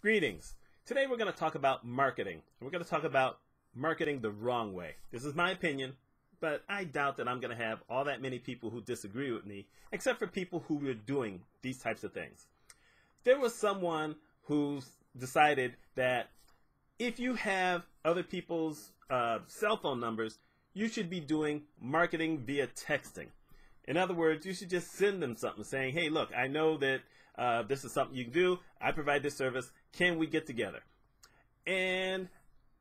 Greetings. Today we're going to talk about marketing. We're going to talk about marketing the wrong way. This is my opinion, but I doubt that I'm going to have all that many people who disagree with me, except for people who are doing these types of things. There was someone who decided that if you have other people's cell phone numbers, you should be doing marketing via texting. In other words, you should just send them something saying, hey, look, I know that this is something you can do. I provide this service. Can we get together? And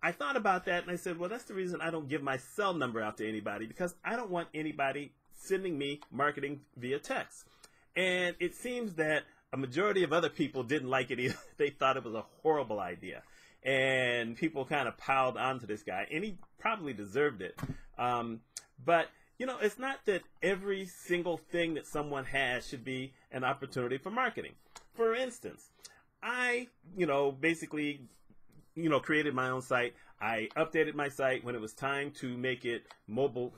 I thought about that and I said, well, that's the reason I don't give my cell number out to anybody, because I don't want anybody sending me marketing via text. And it seems that a majority of other people didn't like it either. They thought it was a horrible idea. And people kind of piled onto this guy, and he probably deserved it. But you know, it's not that every single thing that someone has should be an opportunity for marketing. For instance, I, basically, created my own site. I updated my site when it was time to make it mobile,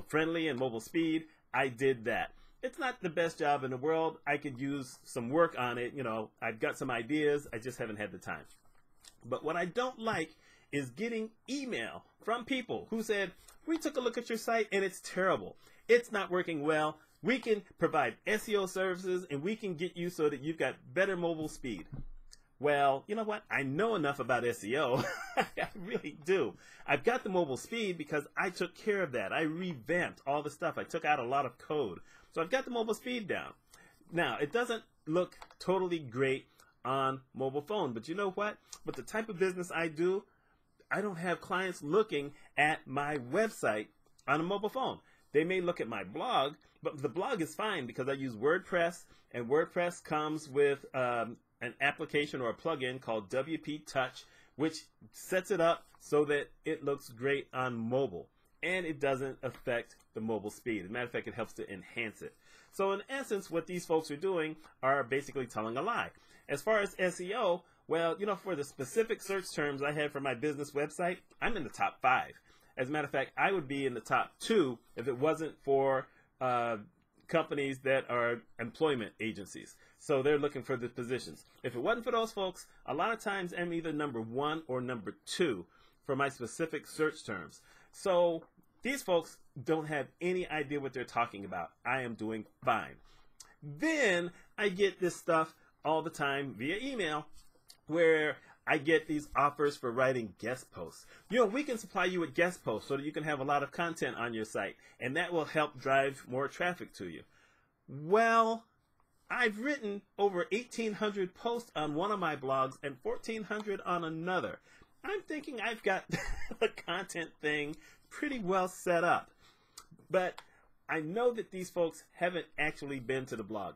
friendly and mobile speed. I did that. It's not the best job in the world. I could use some work on it. I've got some ideas. I just haven't had the time. But what I don't like is getting email from people who said, we took a look at your site and it's terrible. It's not working well. We can provide SEO services and we can get you so that you've got better mobile speed. Well, you know what? I know enough about SEO. I really do. I've got the mobile speed because I took care of that. I revamped all the stuff. I took out a lot of code. So I've got the mobile speed down. Now, it doesn't look totally great on mobile phone, but you know what? With the type of business I do, I don't have clients looking at my website on a mobile phone. They may look at my blog, but the blog is fine because I use WordPress, and WordPress comes with an application or a plugin called WP Touch, which sets it up so that it looks great on mobile. And it doesn't affect the mobile speed. As a matter of fact, it helps to enhance it. So in essence, what these folks are doing are basically telling a lie. As far as SEO, well, for the specific search terms I had for my business website, I'm in the top 5. As a matter of fact, I would be in the top 2 if it wasn't for companies that are employment agencies. So they're looking for the positions. If it wasn't for those folks, a lot of times I'm either number 1 or number 2 for my specific search terms. So these folks don't have any idea what they're talking about. I am doing fine. Then I get this stuff all the time via email where I get these offers for writing guest posts. We can supply you with guest posts so that you can have a lot of content on your site, and that will help drive more traffic to you. Well, I've written over 1,800 posts on one of my blogs and 1,400 on another. I'm thinking I've got the content thing pretty well set up. But I know that these folks haven't actually been to the blog.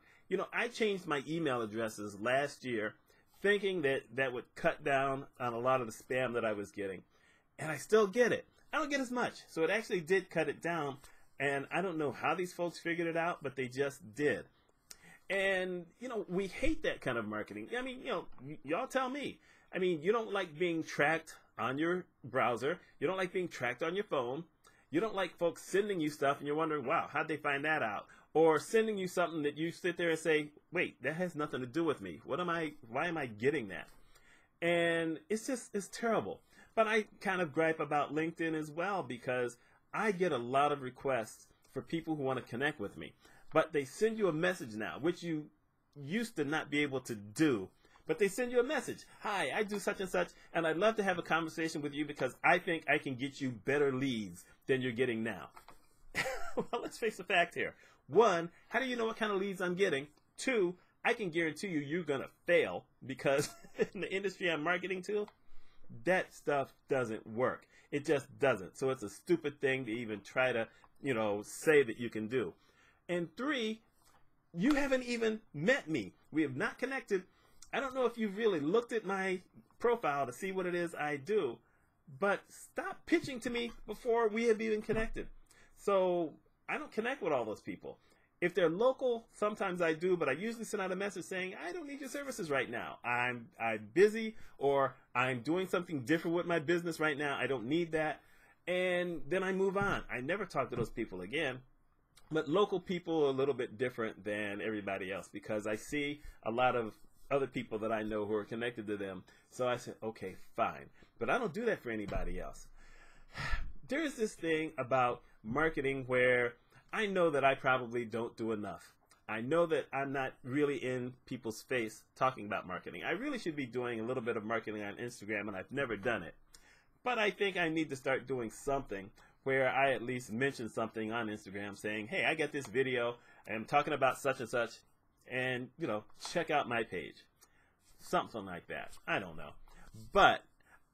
I changed my email addresses last year thinking that that would cut down on a lot of the spam that I was getting. And I still get it. I don't get as much. So it actually did cut it down. And I don't know how these folks figured it out, but they just did. And, we hate that kind of marketing. I mean, y'all tell me. I mean, you don't like being tracked on your browser. You don't like being tracked on your phone. You don't like folks sending you stuff and you're wondering, wow, how'd they find that out? Or sending you something that you sit there and say, wait, that has nothing to do with me. Why am I getting that? And it's terrible. But I kind of gripe about LinkedIn as well because I get a lot of requests for people who want to connect with me. But they send you a message now, which you used to not be able to do. But they send you a message. Hi, I do such and such, and I'd love to have a conversation with you because I think I can get you better leads than you're getting now. Well, let's face the fact here. 1, how do you know what kind of leads I'm getting? 2, I can guarantee you're going to fail because in the industry I'm marketing to, that stuff doesn't work. It just doesn't. So it's a stupid thing to even try to, say that you can do. And 3, you haven't even met me. We have not connected. I don't know if you've really looked at my profile to see what it is I do, but stop pitching to me before we have even connected. So I don't connect with all those people. If they're local, sometimes I do, but I usually send out a message saying, I don't need your services right now. I'm busy, or I'm doing something different with my business right now. I don't need that. And then I move on. I never talk to those people again. But local people are a little bit different than everybody else because I see a lot of other people that I know who are connected to them. So I said, okay, fine. But I don't do that for anybody else. There's this thing about marketing where I know that I probably don't do enough. I know that I'm not really in people's face talking about marketing. I really should be doing a little bit of marketing on Instagram, and I've never done it. But I think I need to start doing something where I at least mention something on Instagram saying, hey, I got this video, I'm talking about such and such, and, you know, check out my page. Something like that. I don't know. But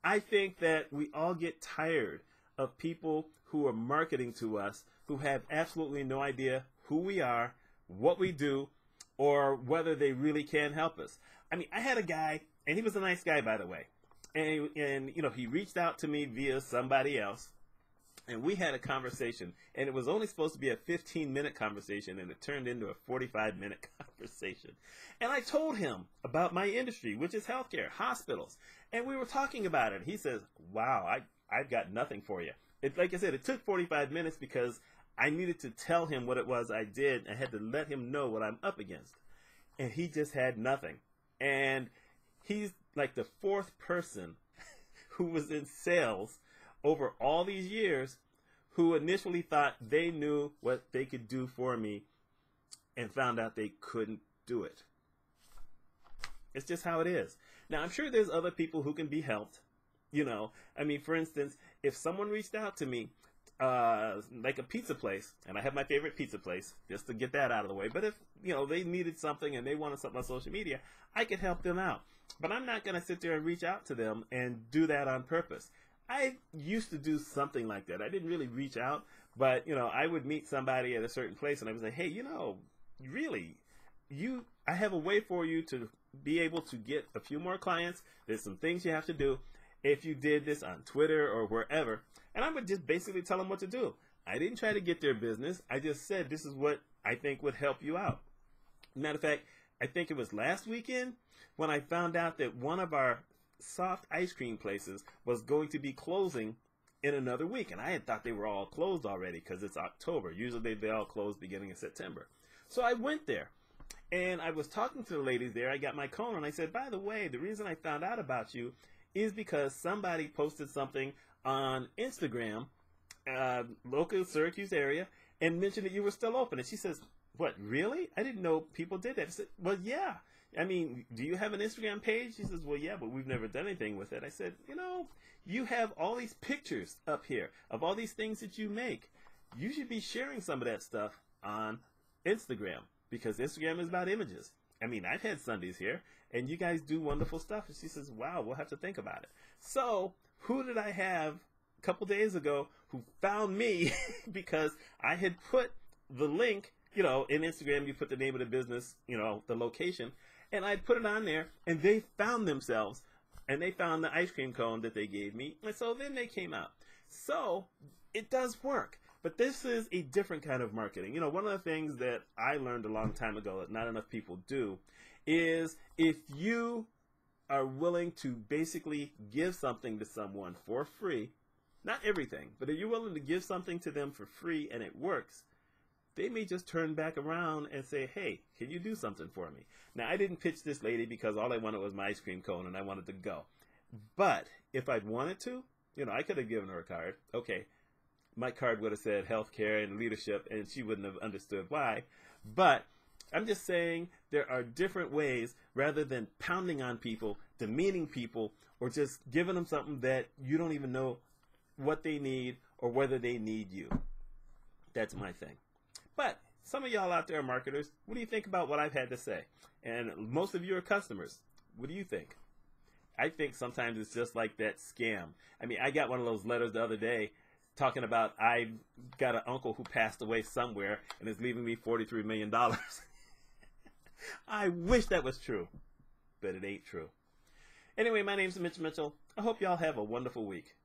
I think that we all get tired of people who are marketing to us who have absolutely no idea who we are, what we do, or whether they really can help us. I mean, I had a guy, and he was a nice guy, by the way. And you know, he reached out to me via somebody else, and we had a conversation. And it was only supposed to be a 15-minute conversation, and it turned into a 45-minute conversation. And I told him about my industry, which is healthcare, hospitals. And we were talking about it. He says, wow, I've got nothing for you. Like I said, it took 45 minutes because I needed to tell him what it was I did. I had to let him know what I'm up against. And he just had nothing. And he's like the fourth person who was in sales over all these years who initially thought they knew what they could do for me and found out they couldn't do it. It's just how it is. Now, I'm sure there's other people who can be helped. You know, I mean, for instance, if someone reached out to me, like a pizza place, and I have my favorite pizza place, just to get that out of the way. But if, you know, they needed something and they wanted something on social media, I could help them out. But I'm not going to sit there and reach out to them and do that on purpose. I used to do something like that. I didn't really reach out, but, you know, I would meet somebody at a certain place and I would say, hey, you know, really, I have a way for you to be able to get a few more clients. There's some things you have to do. If you did this on Twitter or wherever, and I would just basically tell them what to do. I didn't try to get their business. I just said, this is what I think would help you out. Matter of fact, I think it was last weekend when I found out that one of our soft ice cream places was going to be closing in another week. And I had thought they were all closed already because it's October. Usually they all close beginning of September. So I went there. And I was talking to the ladies there. I got my cone and I said, by the way, the reason I found out about you is because somebody posted something on Instagram, local Syracuse area, and mentioned that you were still open. And she says, what, really? I didn't know people did that. I said, well, yeah. I mean, do you have an Instagram page? She says, well, yeah, but we've never done anything with it. I said, you know, you have all these pictures up here of all these things that you make. You should be sharing some of that stuff on Instagram because Instagram is about images. I mean, I've had Sundays here, and you guys do wonderful stuff. And she says, wow, we'll have to think about it. So who did I have a couple days ago who found me because I had put the link, you know, in Instagram, you put the name of the business, you know, the location, and I put it on there, and they found themselves, and they found the ice cream cone that they gave me, and so then they came out. So it does work. But this is a different kind of marketing. You know, one of the things that I learned a long time ago that not enough people do is if you are willing to basically give something to someone for free, not everything, but if you're willing to give something to them for free and it works, they may just turn back around and say, hey, can you do something for me? Now, I didn't pitch this lady because all I wanted was my ice cream cone and I wanted to go. But if I'd wanted to, you know, I could have given her a card. Okay. My card would have said healthcare and leadership, and she wouldn't have understood why. But I'm just saying there are different ways, rather than pounding on people, demeaning people, or just giving them something that you don't even know what they need or whether they need you. That's my thing. But some of y'all out there are marketers. What do you think about what I've had to say? And most of you are customers. What do you think? I think sometimes it's just like that scam. I mean, I got one of those letters the other day talking about I got an uncle who passed away somewhere and is leaving me $43 million. I wish that was true, but it ain't true. Anyway, my name's Mitch Mitchell. I hope y'all have a wonderful week.